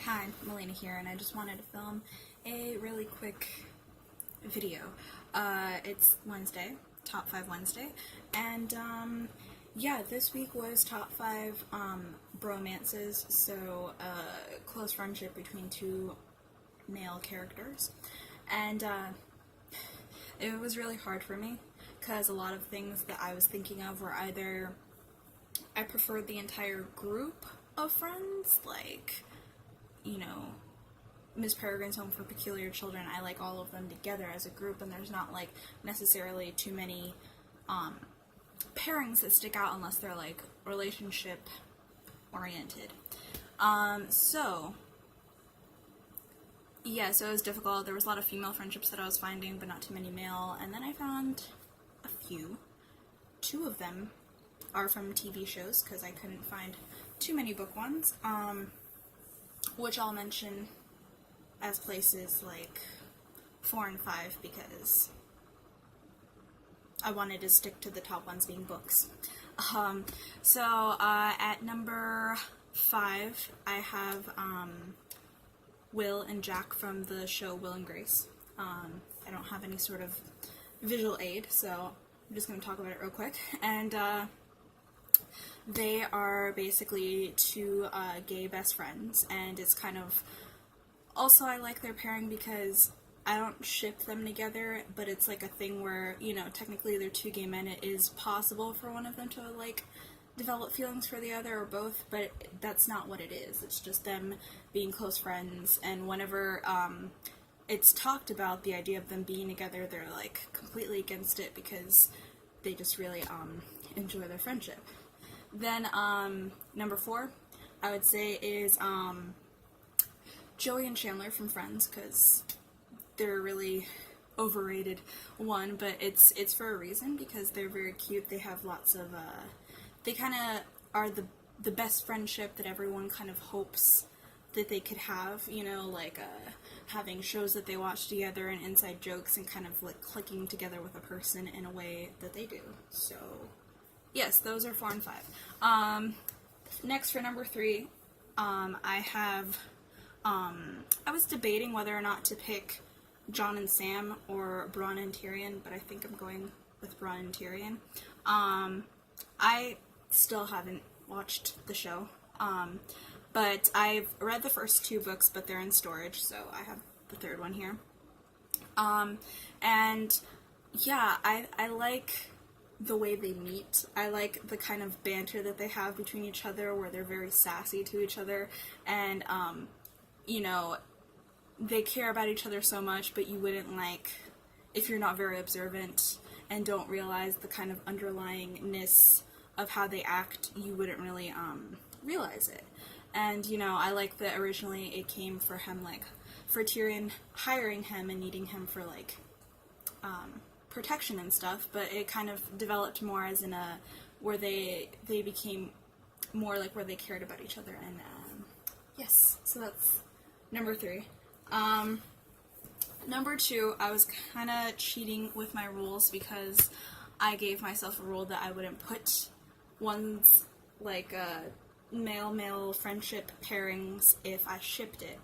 Hi, Lainey here, and I just wanted to film a really quick video. It's Wednesday, Top 5 Wednesday, and yeah, this week was Top 5 bromances, so close friendship between two male characters, and it was really hard for me, because a lot of things that I was thinking of were either I preferred the entire group of friends, like, you know, Miss Peregrine's Home for Peculiar Children, I like all of them together as a group, and there's not, like, necessarily too many, pairings that stick out unless they're, like, relationship-oriented. Yeah, so it was difficult. There was a lot of female friendships that I was finding, but not too many male, and then I found a few. Two of them are from TV shows, because I couldn't find too many book ones, which I'll mention as places like 4 and 5 because I wanted to stick to the top ones being books. At number 5 I have Will and Jack from the show Will and Grace. I don't have any sort of visual aid, so I'm just going to talk about it real quick. And they are basically two gay best friends, and it's kind of, also I like their pairing because I don't ship them together, but it's like a thing where, you know, technically they're two gay men, it is possible for one of them to, like, develop feelings for the other or both, but that's not what it is. It's just them being close friends, and whenever it's talked about, the idea of them being together, they're, like, completely against it because they just really enjoy their friendship. Then, number 4, I would say, is Joey and Chandler from Friends, because they're a really overrated one, but it's for a reason, because they're very cute. They have lots of, they kind of are the best friendship that everyone kind of hopes that they could have, you know, like, having shows that they watch together and inside jokes and kind of, like, clicking together with a person in a way that they do. So yes, those are 4 and 5. Next, for number 3, I have, I was debating whether or not to pick Jon and Sam or Bronn and Tyrion, but I think I'm going with Bronn and Tyrion. I still haven't watched the show, but I've read the first 2 books, but they're in storage, so I have the 3rd one here. And yeah, I like the way they meet. I like the kind of banter that they have between each other, where they're very sassy to each other, and, you know, they care about each other so much, but you wouldn't, like, if you're not very observant and don't realize the kind of underlyingness of how they act, you wouldn't really, realize it. And, you know, I like that originally it came for him, like, for Tyrion hiring him and needing him for, like, protection and stuff, but it kind of developed more as in a, where they became more like where they cared about each other, and, yes, so that's number 3. Number 2, I was kind of cheating with my rules because I gave myself a rule that I wouldn't put one's, like, male-male friendship pairings if I shipped it.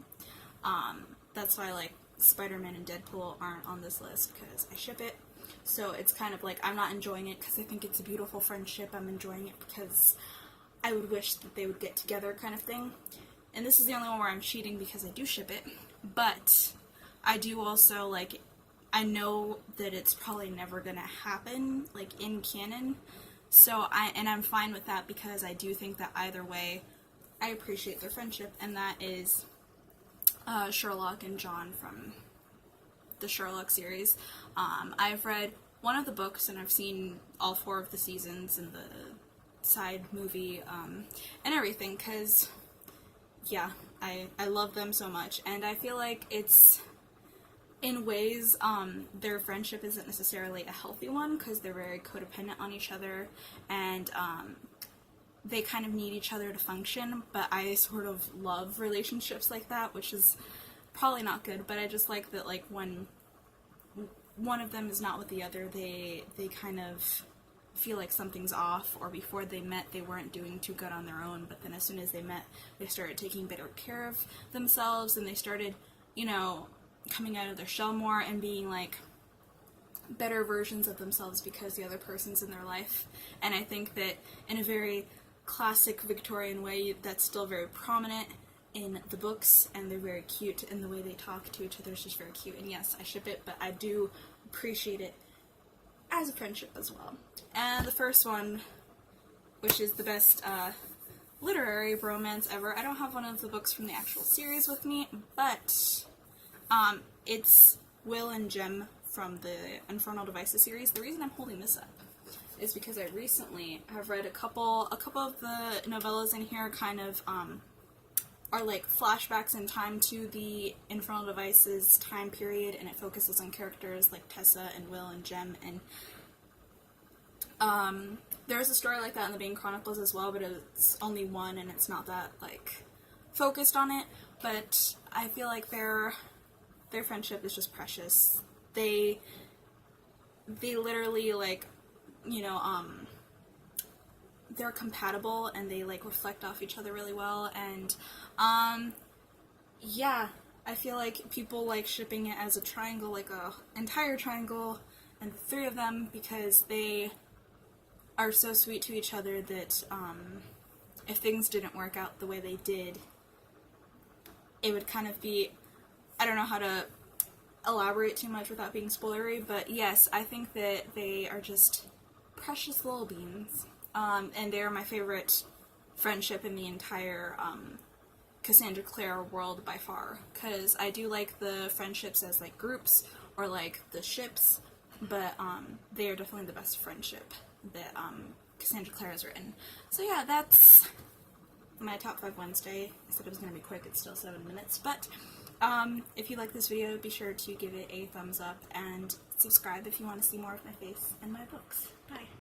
That's why, like, Spider-Man and Deadpool aren't on this list, because I ship it. So it's kind of like, I'm not enjoying it because I think it's a beautiful friendship, I'm enjoying it because I would wish that they would get together, kind of thing. And this is the only one where I'm cheating because I do ship it, but I do also, like, I know that it's probably never gonna happen, like, in canon, so I'm fine with that because I do think that either way, I appreciate their friendship, and that is Sherlock and John from the Sherlock series. I've read one of the books, and I've seen all 4 of the seasons and the side movie, and everything, because, yeah, I love them so much, and I feel like it's, in ways, their friendship isn't necessarily a healthy one, because they're very codependent on each other, and, they kind of need each other to function, but I sort of love relationships like that, which is probably not good, but I just like that, like, when one of them is not with the other, they kind of feel like something's off, or before they met they weren't doing too good on their own, but then as soon as they met they started taking better care of themselves, and they started, you know, coming out of their shell more and being like better versions of themselves because the other person's in their life. And I think that in a very classic Victorian way that's still very prominent in the books, and they're very cute, and the way they talk to each other is just very cute. And yes, I ship it, but I do appreciate it as a friendship as well. And the first one, which is the best literary bromance ever, I don't have one of the books from the actual series with me, but it's Will and Jem from the Infernal Devices series. The reason I'm holding this up is because I recently have read a couple of the novellas in here kind of are like flashbacks in time to the Infernal Devices time period, and it focuses on characters like Tessa and Will and Jem, and there's a story like that in the Bane Chronicles as well, but it's only one and it's not that like focused on it. But I feel like their friendship is just precious. They literally, like, you know, they're compatible, and they like reflect off each other really well. And yeah, I feel like people like shipping it as a triangle, like a entire triangle, and the three of them, because they are so sweet to each other that if things didn't work out the way they did, it would kind of be, I don't know how to elaborate too much without being spoilery, but yes, I think that they are just precious little beans, and they are my favorite friendship in the entire Cassandra Clare world by far, because I do like the friendships as like groups or like the ships, but they are definitely the best friendship that Cassandra Clare has written. So yeah, that's my top 5 Wednesday. I said it was going to be quick, it's still 7 minutes, but if you like this video, be sure to give it a thumbs up and subscribe if you want to see more of my face and my books. Bye!